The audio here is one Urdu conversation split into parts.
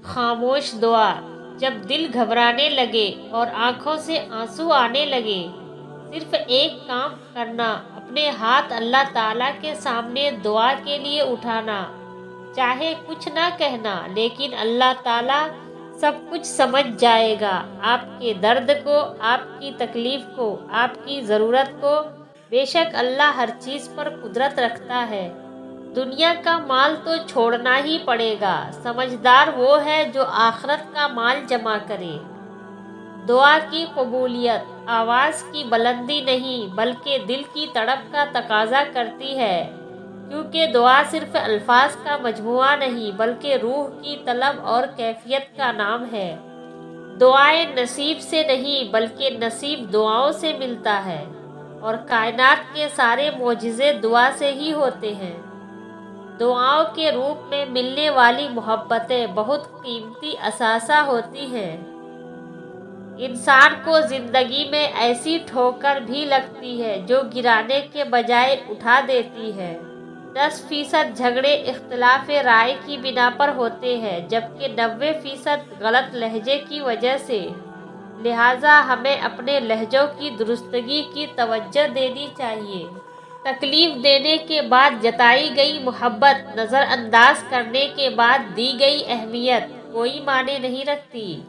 خاموش دعا۔ جب دل گھبرانے لگے اور آنکھوں سے آنسو آنے لگے، صرف ایک کام کرنا، اپنے ہاتھ اللہ تعالیٰ کے سامنے دعا کے لیے اٹھانا۔ چاہے کچھ نہ کہنا، لیکن اللہ تعالیٰ سب کچھ سمجھ جائے گا، آپ کے درد کو، آپ کی تکلیف کو، آپ کی ضرورت کو۔ بے شک اللہ ہر چیز پر قدرت رکھتا ہے۔ دنیا کا مال تو چھوڑنا ہی پڑے گا، سمجھدار وہ ہے جو آخرت کا مال جمع کرے۔ دعا کی قبولیت آواز کی بلندی نہیں بلکہ دل کی تڑپ کا تقاضا کرتی ہے، کیونکہ دعا صرف الفاظ کا مجموعہ نہیں بلکہ روح کی طلب اور کیفیت کا نام ہے۔ دعائیں نصیب سے نہیں بلکہ نصیب دعاؤں سے ملتا ہے، اور کائنات کے سارے معجزے دعا سے ہی ہوتے ہیں۔ دعاؤں کے روپ میں ملنے والی محبتیں بہت قیمتی اثاثہ ہوتی ہیں۔ انسان کو زندگی میں ایسی ٹھوکر بھی لگتی ہے جو گرانے کے بجائے اٹھا دیتی ہے۔ 10% جھگڑے اختلاف رائے کی بنا پر ہوتے ہیں، جبکہ 90% غلط لہجے کی وجہ سے۔ لہٰذا ہمیں اپنے لہجوں کی درستگی کی توجہ دینی چاہیے۔ تکلیف دینے کے بعد جتائی گئی محبت، نظر انداز کرنے کے بعد دی گئی اہمیت کوئی معنی نہیں رکھتی۔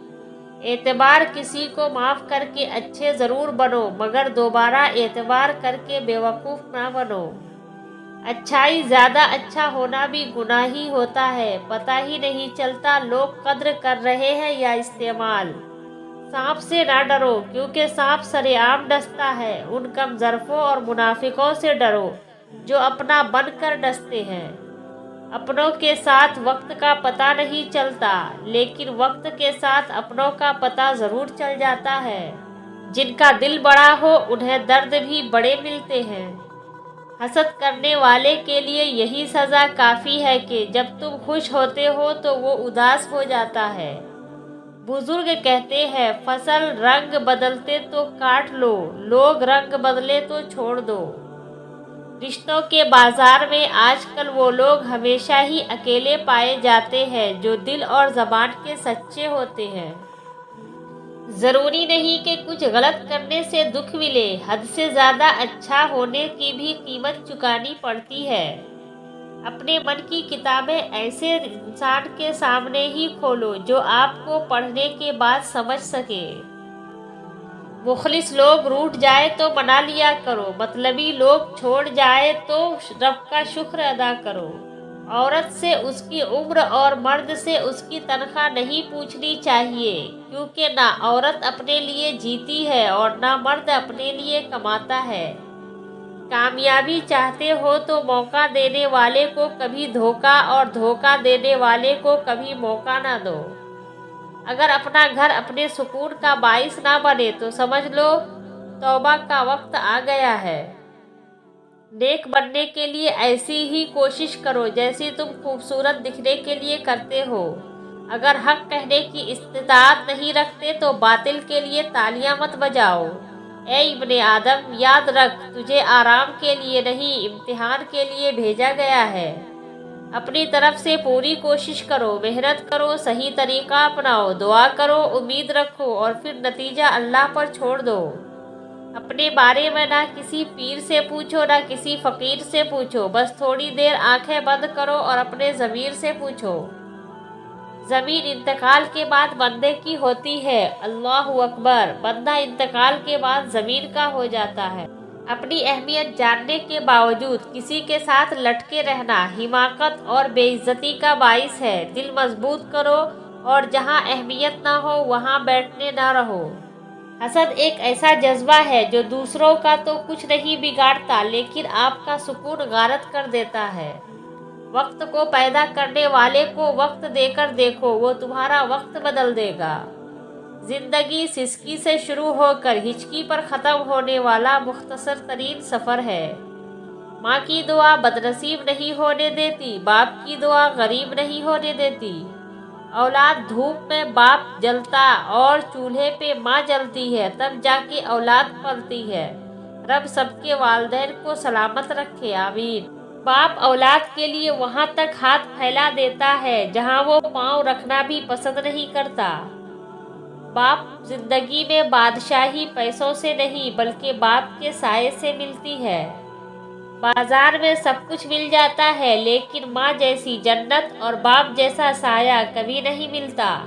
اعتبار کسی کو معاف کر کے اچھے ضرور بنو، مگر دوبارہ اعتبار کر کے بیوقوف نہ بنو۔ اچھائی زیادہ اچھا ہونا بھی گناہ ہی ہوتا ہے، پتہ ہی نہیں چلتا لوگ قدر کر رہے ہیں یا استعمال۔ سانپ سے نہ ڈرو، کیونکہ سانپ سرے عام ڈستا ہے۔ ان کم ظرفوں اور منافقوں سے ڈرو جو اپنا بن کر ڈستے ہیں۔ اپنوں کے ساتھ وقت کا پتہ نہیں چلتا، لیکن وقت کے ساتھ اپنوں کا پتہ ضرور چل جاتا ہے۔ جن کا دل بڑا ہو انہیں درد بھی بڑے ملتے ہیں۔ حسد کرنے والے کے لیے یہی سزا کافی ہے کہ جب تم خوش ہوتے ہو تو وہ اداس ہو جاتا ہے۔ بزرگ کہتے ہیں، فصل رنگ بدلتے تو کاٹ لو، لوگ رنگ بدلے تو چھوڑ دو۔ رشتوں کے بازار میں آج کل وہ لوگ ہمیشہ ہی اکیلے پائے جاتے ہیں جو دل اور زبان کے سچے ہوتے ہیں۔ ضروری نہیں کہ کچھ غلط کرنے سے دکھ ملے، حد سے زیادہ اچھا ہونے کی بھی قیمت چکانی پڑتی ہے۔ اپنے من کی کتابیں ایسے انسان کے سامنے ہی کھولو جو آپ کو پڑھنے کے بعد سمجھ سکے۔ مخلص لوگ روٹھ جائے تو منا لیا کرو، مطلبی لوگ چھوڑ جائے تو رب کا شکر ادا کرو۔ عورت سے اس کی عمر اور مرد سے اس کی تنخواہ نہیں پوچھنی چاہیے، کیونکہ نہ عورت اپنے لیے جیتی ہے اور نہ مرد اپنے لیے کماتا ہے۔ کامیابی چاہتے ہو تو موقع دینے والے کو کبھی دھوکہ اور دھوکہ دینے والے کو کبھی موقع نہ دو۔ اگر اپنا گھر اپنے سکون کا باعث نہ بنے تو سمجھ لو توبہ کا وقت آ گیا ہے۔ نیک بننے کے لیے ایسی ہی کوشش کرو جیسی تم خوبصورت دکھنے کے لیے کرتے ہو۔ اگر حق کہنے کی استطاعت نہیں رکھتے تو باطل کے لیے تالیاں مت بجاؤ۔ اے ابن آدم، یاد رکھ تجھے آرام کے لیے نہیں امتحان کے لیے بھیجا گیا ہے۔ اپنی طرف سے پوری کوشش کرو، محنت کرو، صحیح طریقہ اپناؤ، دعا کرو، امید رکھو اور پھر نتیجہ اللہ پر چھوڑ دو۔ اپنے بارے میں نہ کسی پیر سے پوچھو نہ کسی فقیر سے پوچھو، بس تھوڑی دیر آنکھیں بند کرو اور اپنے ضمیر سے پوچھو۔ زمین انتقال کے بعد بندے کی ہوتی ہے، اللہ اکبر، بندہ انتقال کے بعد زمین کا ہو جاتا ہے۔ اپنی اہمیت جاننے کے باوجود کسی کے ساتھ لٹکے رہنا حماقت اور بے عزتی کا باعث ہے۔ دل مضبوط کرو اور جہاں اہمیت نہ ہو وہاں بیٹھنے نہ رہو۔ حسد ایک ایسا جذبہ ہے جو دوسروں کا تو کچھ نہیں بگاڑتا لیکن آپ کا سکون غارت کر دیتا ہے۔ وقت کو پیدا کرنے والے کو وقت دے کر دیکھو، وہ تمہارا وقت بدل دے گا۔ زندگی سسکی سے شروع ہو کر ہچکی پر ختم ہونے والا مختصر ترین سفر ہے۔ ماں کی دعا بدنصیب نہیں ہونے دیتی، باپ کی دعا غریب نہیں ہونے دیتی۔ اولاد دھوپ میں باپ جلتا اور چولہے پہ ماں جلتی ہے، تب جا کے اولاد پلتی ہے۔ رب سب کے والدین کو سلامت رکھے، آمین۔ باپ اولاد کے لیے وہاں تک ہاتھ پھیلا دیتا ہے جہاں وہ پاؤں رکھنا بھی پسند نہیں کرتا۔ باپ زندگی میں بادشاہی پیسوں سے نہیں بلکہ باپ کے سائے سے ملتی ہے۔ بازار میں سب کچھ مل جاتا ہے لیکن ماں جیسی جنت اور باپ جیسا سایہ کبھی نہیں ملتا۔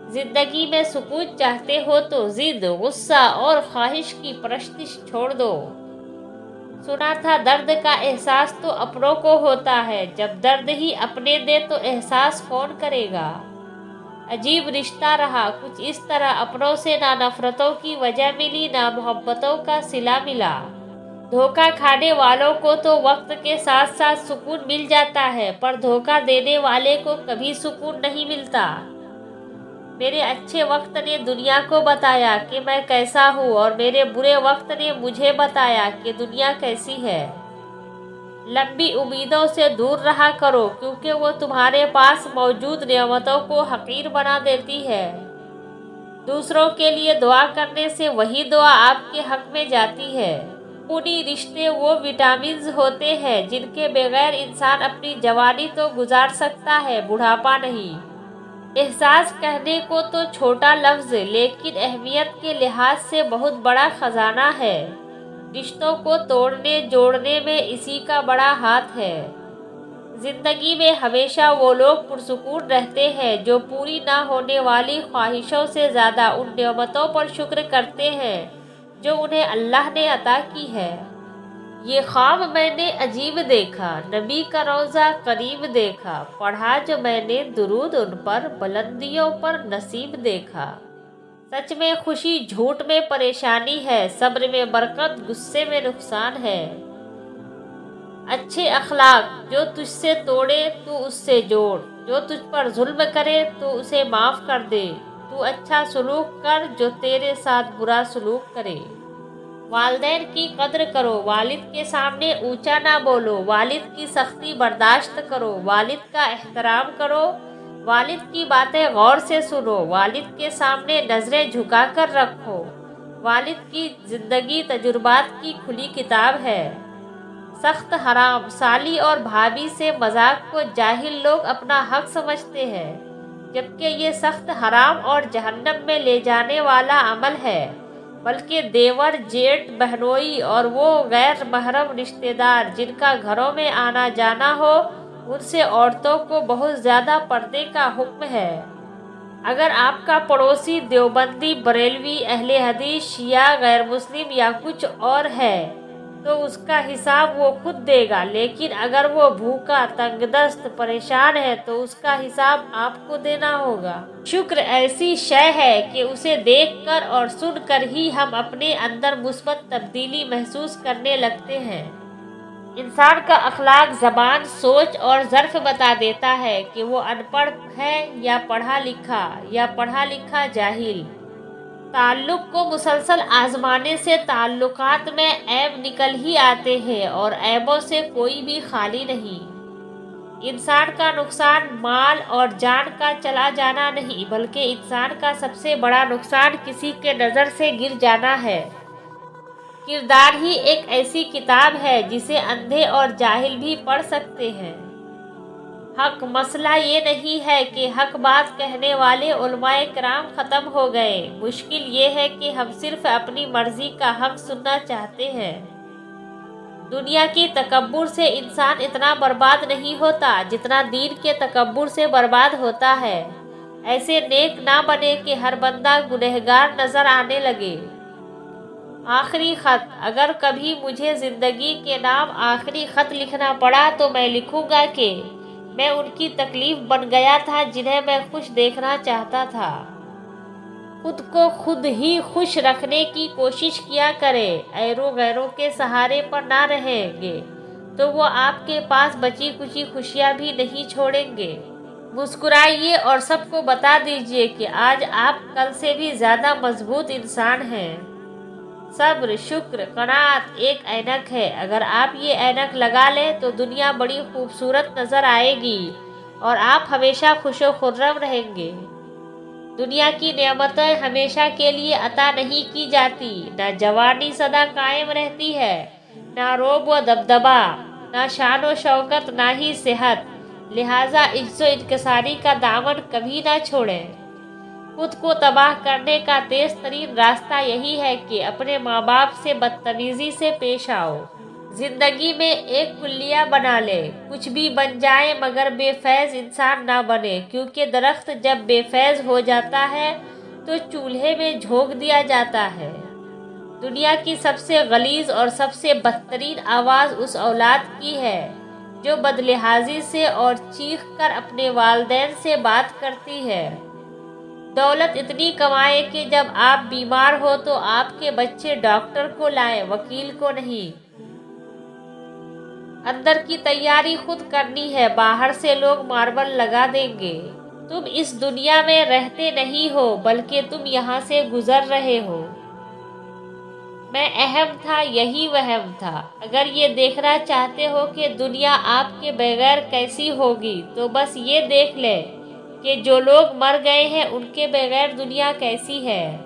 زندگی میں سکون چاہتے ہو تو ضد، غصہ اور خواہش کی پرستش چھوڑ دو۔ سنا تھا درد کا احساس تو اپنوں کو ہوتا ہے، جب درد ہی اپنے دے تو احساس کون کرے گا؟ عجیب رشتہ رہا کچھ اس طرح، اپنوں سے نہ نفرتوں کی وجہ ملی نہ محبتوں کا صلہ ملا۔ دھوکہ کھانے والوں کو تو وقت کے ساتھ ساتھ سکون مل جاتا ہے، پر دھوکہ دینے والے کو کبھی سکون نہیں ملتا۔ میرے اچھے وقت نے دنیا کو بتایا کہ میں کیسا ہوں اور میرے برے وقت نے مجھے بتایا کہ دنیا کیسی ہے۔ لمبی امیدوں سے دور رہا کرو کیونکہ وہ تمہارے پاس موجود نعمتوں کو حقیر بنا دیتی ہے۔ دوسروں کے لیے دعا کرنے سے وہی دعا آپ کے حق میں جاتی ہے۔ خونی رشتے وہ وٹامنز ہوتے ہیں جن کے بغیر انسان اپنی جوانی تو گزار سکتا ہے، بڑھاپا نہیں۔ احساس کہنے کو تو چھوٹا لفظ لیکن اہمیت کے لحاظ سے بہت بڑا خزانہ ہے۔ رشتوں کو توڑنے جوڑنے میں اسی کا بڑا ہاتھ ہے۔ زندگی میں ہمیشہ وہ لوگ پرسکون رہتے ہیں جو پوری نہ ہونے والی خواہشوں سے زیادہ ان نعمتوں پر شکر کرتے ہیں جو انہیں اللہ نے عطا کی ہے۔ یہ خواب میں نے عجیب دیکھا، نبی کا روضہ قریب دیکھا، پڑھا جو میں نے درود ان پر، بلندیوں پر نصیب دیکھا۔ سچ میں خوشی جھوٹ میں پریشانی ہے، صبر میں برکت غصے میں نقصان ہے۔ اچھے اخلاق جو تجھ سے توڑے تو اس سے جوڑ، جو تجھ پر ظلم کرے تو اسے معاف کر دے، تو اچھا سلوک کر جو تیرے ساتھ برا سلوک کرے۔ والدین کی قدر کرو، والد کے سامنے اونچا نہ بولو، والد کی سختی برداشت کرو، والد کا احترام کرو، والد کی باتیں غور سے سنو، والد کے سامنے نظریں جھکا کر رکھو۔ والد کی زندگی تجربات کی کھلی کتاب ہے۔ سخت حرام سالی اور بھابھی سے مذاق کو جاہل لوگ اپنا حق سمجھتے ہیں، جبکہ یہ سخت حرام اور جہنم میں لے جانے والا عمل ہے۔ بلکہ دیور، جیٹ، بہنوئی اور وہ غیر محرم رشتہ دار جن کا گھروں میں آنا جانا ہو، ان سے عورتوں کو بہت زیادہ پردے کا حکم ہے۔ اگر آپ کا پڑوسی دیوبندی، بریلوی، اہل حدیث، شیعہ، غیر مسلم یا کچھ اور ہے تو اس کا حساب وہ خود دے گا، لیکن اگر وہ بھوکا، تنگ دست، پریشان ہے تو اس کا حساب آپ کو دینا ہوگا۔ شکر ایسی شے ہے کہ اسے دیکھ کر اور سن کر ہی ہم اپنے اندر مثبت تبدیلی محسوس کرنے لگتے ہیں۔ انسان کا اخلاق زبان، سوچ اور ظرف بتا دیتا ہے کہ وہ ان پڑھ ہے یا پڑھا لکھا، یا پڑھا لکھا جاہل۔ تعلق کو مسلسل آزمانے سے تعلقات میں عیب نکل ہی آتے ہیں اور عیبوں سے کوئی بھی خالی نہیں۔ انسان کا نقصان مال اور جان کا چلا جانا نہیں بلکہ انسان کا سب سے بڑا نقصان کسی کے نظر سے گر جانا ہے۔ کردار ہی ایک ایسی کتاب ہے جسے اندھے اور جاہل بھی پڑھ سکتے ہیں۔ حق مسئلہ یہ نہیں ہے کہ حق بات کہنے والے علماء کرام ختم ہو گئے، مشکل یہ ہے کہ ہم صرف اپنی مرضی کا حق سننا چاہتے ہیں۔ دنیا کی تکبر سے انسان اتنا برباد نہیں ہوتا جتنا دین کے تکبر سے برباد ہوتا ہے۔ ایسے نیک نہ بنے کہ ہر بندہ گنہگار نظر آنے لگے۔ آخری خط، اگر کبھی مجھے زندگی کے نام آخری خط لکھنا پڑا تو میں لکھوں گا کہ میں ان کی تکلیف بن گیا تھا جنہیں میں خوش دیکھنا چاہتا تھا۔ خود کو خود ہی خوش رکھنے کی کوشش کیا کرے، غیروں کے سہارے پر نہ رہیں گے تو وہ آپ کے پاس بچی کچی خوشیاں بھی نہیں چھوڑیں گے۔ مسکرائیے اور سب کو بتا دیجیے کہ آج آپ کل سے بھی زیادہ مضبوط انسان ہیں۔ صبر، شکر، قناعت ایک اینک ہے، اگر آپ یہ اینک لگا لیں تو دنیا بڑی خوبصورت نظر آئے گی اور آپ ہمیشہ خوش و خرم رہیں گے۔ دنیا کی نعمتیں ہمیشہ کے لیے عطا نہیں کی جاتی، نہ جوانی سدا قائم رہتی ہے، نہ روب و دبدبا۔ نہ شان و شوکت، نہ ہی صحت، لہٰذا عجز و انکساری کا دامن کبھی نہ چھوڑیں۔ خود کو تباہ کرنے کا تیز ترین راستہ یہی ہے کہ اپنے ماں باپ سے بدتمیزی سے پیش آؤ۔ زندگی میں ایک کلیہ بنا لے، کچھ بھی بن جائے مگر بے فیض انسان نہ بنے، کیونکہ درخت جب بے فیض ہو جاتا ہے تو چولہے میں جھونک دیا جاتا ہے۔ دنیا کی سب سے غلیظ اور سب سے بدترین آواز اس اولاد کی ہے جو بدلحاظی سے اور چیخ کر اپنے والدین سے بات کرتی ہے۔ دولت اتنی کمائے کہ جب آپ بیمار ہو تو آپ کے بچے ڈاکٹر کو لائیں، وکیل کو نہیں۔ اندر کی تیاری خود کرنی ہے، باہر سے لوگ ماربل لگا دیں گے۔ تم اس دنیا میں رہتے نہیں ہو بلکہ تم یہاں سے گزر رہے ہو۔ میں اہم تھا، یہی وہم تھا۔ اگر یہ دیکھنا چاہتے ہو کہ دنیا آپ کے بغیر کیسی ہوگی تو بس یہ دیکھ لیں کہ جو لوگ مر گئے ہیں ان کے بغیر دنیا کیسی ہے۔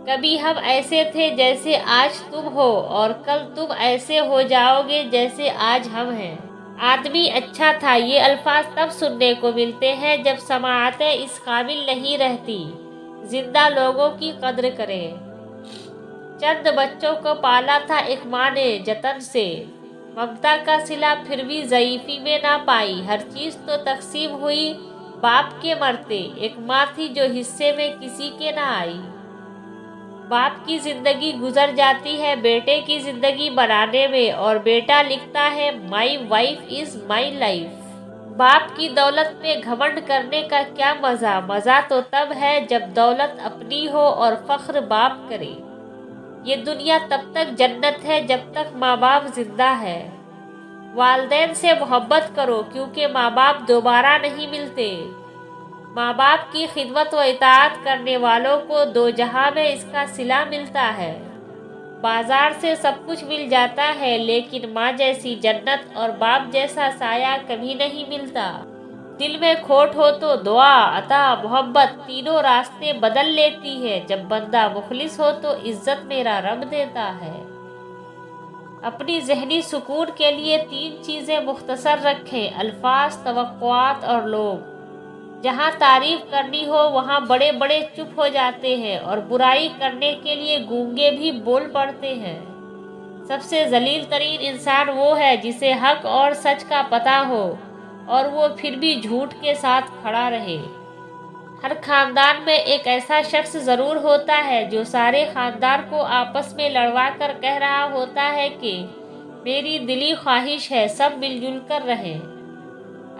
کبھی ہم ایسے تھے جیسے آج تم ہو، اور کل تم ایسے ہو جاؤ گے جیسے آج ہم ہیں۔ آدمی اچھا تھا، یہ الفاظ تب سننے کو ملتے ہیں جب سماعتیں اس قابل نہیں رہتی۔ زندہ لوگوں کی قدر کریں۔ چند بچوں کو پالا تھا ایک ماں نے جتن سے، ممتا کا صلہ پھر بھی ضعیفی میں نہ پائی۔ ہر چیز تو تقسیم ہوئی باپ کے مرتے، ایک ماں تھی جو حصے میں کسی کے نہ آئی۔ باپ کی زندگی گزر جاتی ہے بیٹے کی زندگی بنانے میں، اور بیٹا لکھتا ہے my wife is my life. باپ کی دولت پہ گھمنڈ کرنے کا کیا مزہ؟ مزہ تو تب ہے جب دولت اپنی ہو اور فخر باپ کرے۔ یہ دنیا تب تک جنت ہے جب تک ماں باپ زندہ ہے۔ والدین سے محبت کرو کیونکہ ماں باپ دوبارہ نہیں ملتے۔ ماں باپ کی خدمت و اطاعت کرنے والوں کو دو جہاں میں اس کا صلہ ملتا ہے۔ بازار سے سب کچھ مل جاتا ہے لیکن ماں جیسی جنت اور باپ جیسا سایہ کبھی نہیں ملتا۔ دل میں کھوٹ ہو تو دعا، عطا، محبت تینوں راستے بدل لیتی ہے۔ جب بندہ مخلص ہو تو عزت میرا رب دیتا ہے۔ اپنی ذہنی سکون کے لیے 3 چیزیں مختصر رکھیں: الفاظ، توقعات اور لوگ۔ جہاں تعریف کرنی ہو وہاں بڑے بڑے چپ ہو جاتے ہیں، اور برائی کرنے کے لیے گونگے بھی بول پڑتے ہیں۔ سب سے ذلیل ترین انسان وہ ہے جسے حق اور سچ کا پتہ ہو اور وہ پھر بھی جھوٹ کے ساتھ کھڑا رہے۔ ہر خاندان میں ایک ایسا شخص ضرور ہوتا ہے جو سارے خاندان کو آپس میں لڑوا کر کہہ رہا ہوتا ہے کہ میری دلی خواہش ہے سب مل جل کر رہیں۔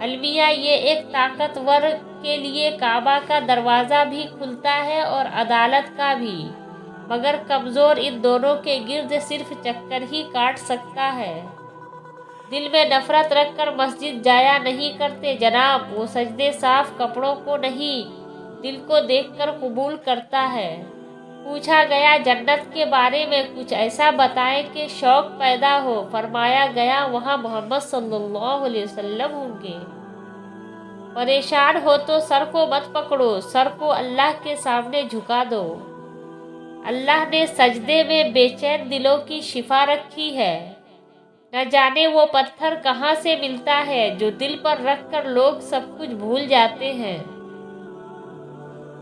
المیہ، یہ ایک طاقتور کے لیے کعبہ کا دروازہ بھی کھلتا ہے اور عدالت کا بھی، مگر کمزور ان دونوں کے گرد صرف چکر ہی کاٹ سکتا ہے۔ دل میں نفرت رکھ کر مسجد جایا نہیں کرتے جناب، وہ سجدے صاف کپڑوں کو نہیں دل کو دیکھ کر قبول کرتا ہے۔ پوچھا گیا جنت کے بارے میں کچھ ایسا بتائیں کہ شوق پیدا ہو، فرمایا گیا وہاں محمد صلی اللہ علیہ وسلم ہوں گے۔ پریشان ہو تو سر کو مت پکڑو، سر کو اللہ کے سامنے جھکا دو۔ اللہ نے سجدے میں بے چین دلوں کی شفا رکھی ہے۔ نہ جانے وہ پتھر کہاں سے ملتا ہے جو دل پر رکھ کر لوگ سب کچھ بھول جاتے ہیں۔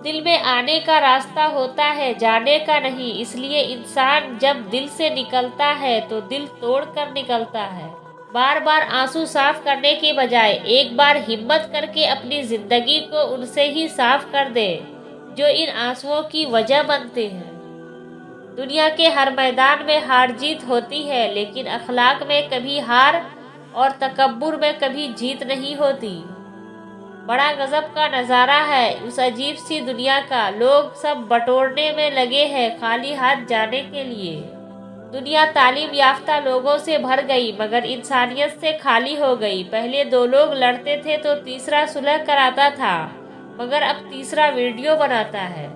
دل میں آنے کا راستہ ہوتا ہے، جانے کا نہیں، اس لیے انسان جب دل سے نکلتا ہے تو دل توڑ کر نکلتا ہے۔ بار بار آنسو صاف کرنے کے بجائے ایک بار ہمت کر کے اپنی زندگی کو ان سے ہی صاف کر دے جو ان آنسوؤں کی وجہ بنتے ہیں۔ دنیا کے ہر میدان میں ہار جیت ہوتی ہے، لیکن اخلاق میں کبھی ہار اور تکبر میں کبھی جیت نہیں ہوتی۔ بڑا غضب کا نظارہ ہے اس عجیب سی دنیا کا، لوگ سب بٹورنے میں لگے ہیں خالی ہاتھ جانے کے لیے۔ دنیا تعلیم یافتہ لوگوں سے بھر گئی مگر انسانیت سے خالی ہو گئی۔ پہلے 2 لوگ لڑتے تھے تو تیسرا صلح کراتا تھا، مگر اب تیسرا ویڈیو بناتا ہے۔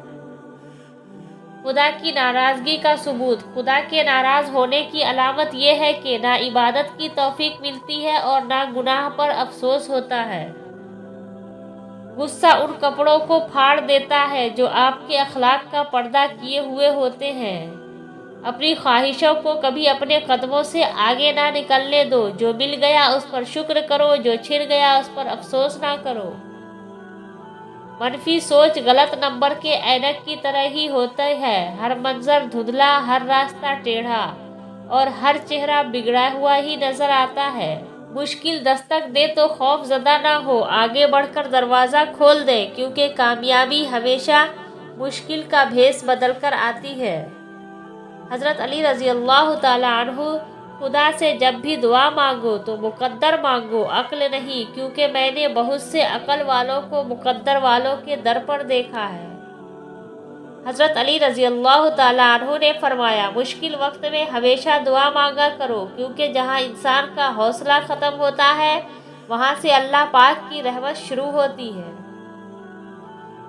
خدا کی ناراضگی کا ثبوت۔ خدا کے ناراض ہونے کی علامت یہ ہے کہ نہ عبادت کی توفیق ملتی ہے اور نہ گناہ پر افسوس ہوتا ہے۔ غصہ ان کپڑوں کو پھاڑ دیتا ہے جو آپ کے اخلاق کا پردہ کیے ہوئے ہوتے ہیں۔ اپنی خواہشوں کو کبھی اپنے قدموں سے آگے نہ نکلنے دو۔ جو مل گیا اس پر شکر کرو، جو چھن گیا اس پر افسوس نہ کرو۔ منفی سوچ غلط نمبر کے اینک کی طرح ہی ہوتا ہے، ہر منظر دھندلا، ہر راستہ ٹیڑھا اور ہر چہرہ بگڑا ہوا ہی نظر آتا ہے۔ مشکل دستک دے تو خوف زدہ نہ ہو، آگے بڑھ کر دروازہ کھول دیں، کیونکہ کامیابی ہمیشہ مشکل کا بھیس بدل کر آتی ہے۔ حضرت علی رضی اللہ تعالیٰ عنہ: خدا سے جب بھی دعا مانگو تو مقدر مانگو، عقل نہیں، کیونکہ میں نے بہت سے عقل والوں کو مقدر والوں کے در پر دیکھا ہے۔ حضرت علی رضی اللہ تعالیٰ عنہ نے فرمایا: مشکل وقت میں ہمیشہ دعا مانگا کرو، کیونکہ جہاں انسان کا حوصلہ ختم ہوتا ہے وہاں سے اللہ پاک کی رحمت شروع ہوتی ہے۔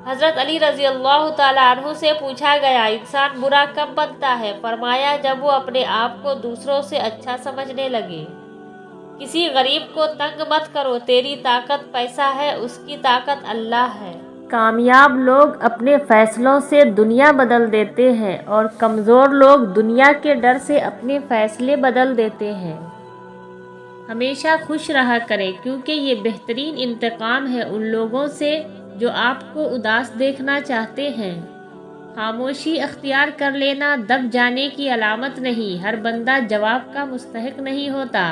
حضرت علی رضی اللہ تعالیٰ عنہ سے پوچھا گیا: انسان برا کب بنتا ہے؟ فرمایا: جب وہ اپنے آپ کو دوسروں سے اچھا سمجھنے لگے۔ کسی غریب کو تنگ مت کرو، تیری طاقت پیسہ ہے، اس کی طاقت اللہ ہے۔ کامیاب لوگ اپنے فیصلوں سے دنیا بدل دیتے ہیں اور کمزور لوگ دنیا کے ڈر سے اپنے فیصلے بدل دیتے ہیں۔ ہمیشہ خوش رہا کریں، کیونکہ یہ بہترین انتقام ہے ان لوگوں سے جو آپ کو اداس دیکھنا چاہتے ہیں۔ خاموشی اختیار کر لینا دب جانے کی علامت نہیں، ہر بندہ جواب کا مستحق نہیں ہوتا۔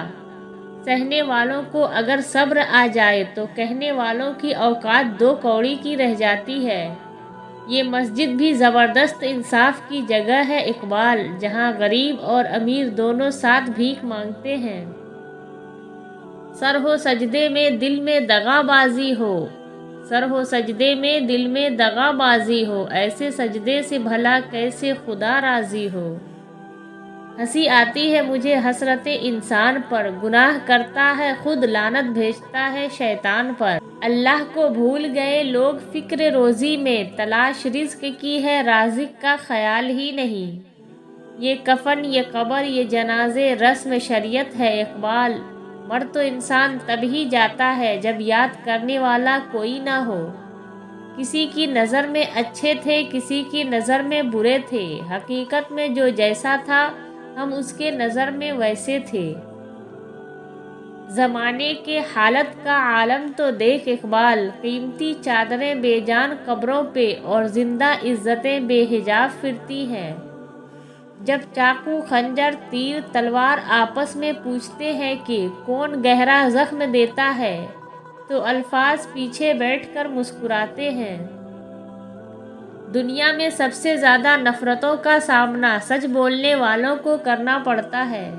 سہنے والوں کو اگر صبر آ جائے تو کہنے والوں کی اوقات 2 کوڑی کی رہ جاتی ہے۔ یہ مسجد بھی زبردست انصاف کی جگہ ہے اقبال، جہاں غریب اور امیر دونوں ساتھ بھیک مانگتے ہیں۔ سر ہو سجدے میں دل میں دغا بازی ہو، سر ہو سجدے میں دل میں دغا بازی ہو، ایسے سجدے سے بھلا کیسے خدا راضی ہو۔ ہنسی آتی ہے مجھے حسرت انسان پر، گناہ کرتا ہے خود لعنت بھیجتا ہے شیطان پر۔ اللہ کو بھول گئے لوگ فکر روزی میں، تلاش رزق کی ہے رازق کا خیال ہی نہیں۔ یہ کفن یہ قبر یہ جنازے رسم شریعت ہے اقبال، مر تو انسان تب ہی جاتا ہے جب یاد کرنے والا کوئی نہ ہو۔ کسی کی نظر میں اچھے تھے، کسی کی نظر میں برے تھے، حقیقت میں جو جیسا تھا ہم اس کے نظر میں ویسے تھے۔ زمانے کے حالت کا عالم تو دیکھ اقبال، قیمتی چادریں بے جان قبروں پہ اور زندہ عزتیں بے حجاب پھرتی ہیں۔ جب چاقو خنجر تیر تلوار آپس میں پوچھتے ہیں کہ کون گہرا زخم دیتا ہے، تو الفاظ پیچھے بیٹھ کر مسکراتے ہیں۔ دنیا میں سب سے زیادہ نفرتوں کا سامنا سچ بولنے والوں کو کرنا پڑتا ہے۔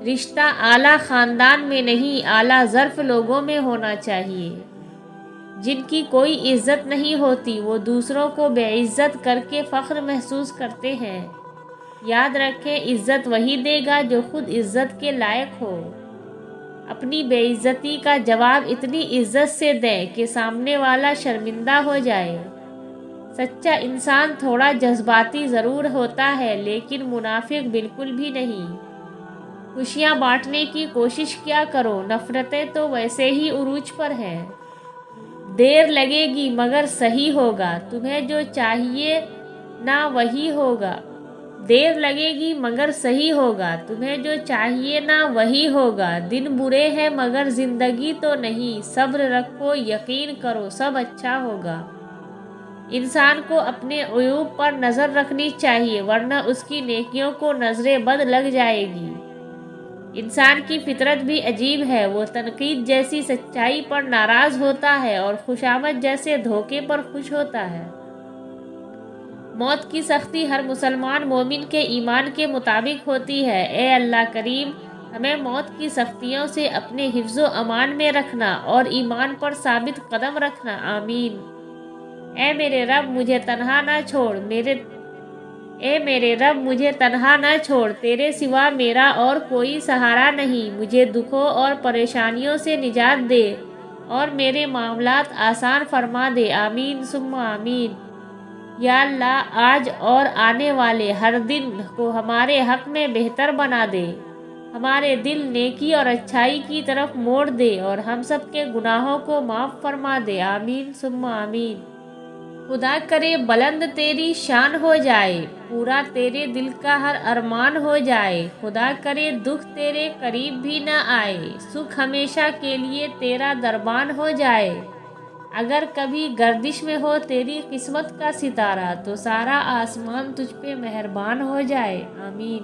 رشتہ اعلیٰ خاندان میں نہیں، اعلیٰ ظرف لوگوں میں ہونا چاہیے۔ جن کی کوئی عزت نہیں ہوتی وہ دوسروں کو بے عزت کر کے فخر محسوس کرتے ہیں۔ یاد رکھیں، عزت وہی دے گا جو خود عزت کے لائق ہو۔ اپنی بے عزتی کا جواب اتنی عزت سے دیں کہ سامنے والا شرمندہ ہو جائے۔ سچا انسان تھوڑا جذباتی ضرور ہوتا ہے، لیکن منافق بالکل بھی نہیں۔ خوشیاں بانٹنے کی کوشش کیا کرو، نفرتیں تو ویسے ہی عروج پر ہیں۔ دیر لگے گی مگر صحیح ہوگا، تمہیں جو چاہیے نہ وہی ہوگا۔ دیر لگے گی مگر صحیح ہوگا، تمہیں جو چاہیے نہ وہی ہوگا۔ دن برے ہیں مگر زندگی تو نہیں، صبر رکھو یقین کرو سب اچھا ہوگا۔ انسان کو اپنے عیوب پر نظر رکھنی چاہیے، ورنہ اس کی نیکیوں کو نظر بد لگ جائے گی۔ انسان کی فطرت بھی عجیب ہے، وہ تنقید جیسی سچائی پر ناراض ہوتا ہے اور خوشامد جیسے دھوکے پر خوش ہوتا ہے۔ موت کی سختی ہر مسلمان مومن کے ایمان کے مطابق ہوتی ہے۔ اے اللہ کریم، ہمیں موت کی سختیوں سے اپنے حفظ و امان میں رکھنا اور ایمان پر ثابت قدم رکھنا، آمین۔ اے میرے رب مجھے تنہا نہ چھوڑ، مجھے تنہا نہ چھوڑ، تیرے سوا میرا اور کوئی سہارا نہیں۔ مجھے دکھوں اور پریشانیوں سے نجات دے اور میرے معاملات آسان فرما دے، آمین ثم آمین۔ یا اللہ، آج اور آنے والے ہر دن کو ہمارے حق میں بہتر بنا دے، ہمارے دل نیکی اور اچھائی کی طرف موڑ دے اور ہم سب کے گناہوں کو معاف فرما دے، آمین ثم آمین۔ خدا کرے بلند تیری شان ہو جائے، پورا تیرے دل کا ہر ارمان ہو جائے، خدا کرے دکھ تیرے قریب بھی نہ آئے، سکھ ہمیشہ کے لیے تیرا دربان ہو جائے۔ اگر کبھی گردش میں ہو تیری قسمت کا ستارہ تو سارا آسمان تجھ پہ مہربان ہو جائے، آمین۔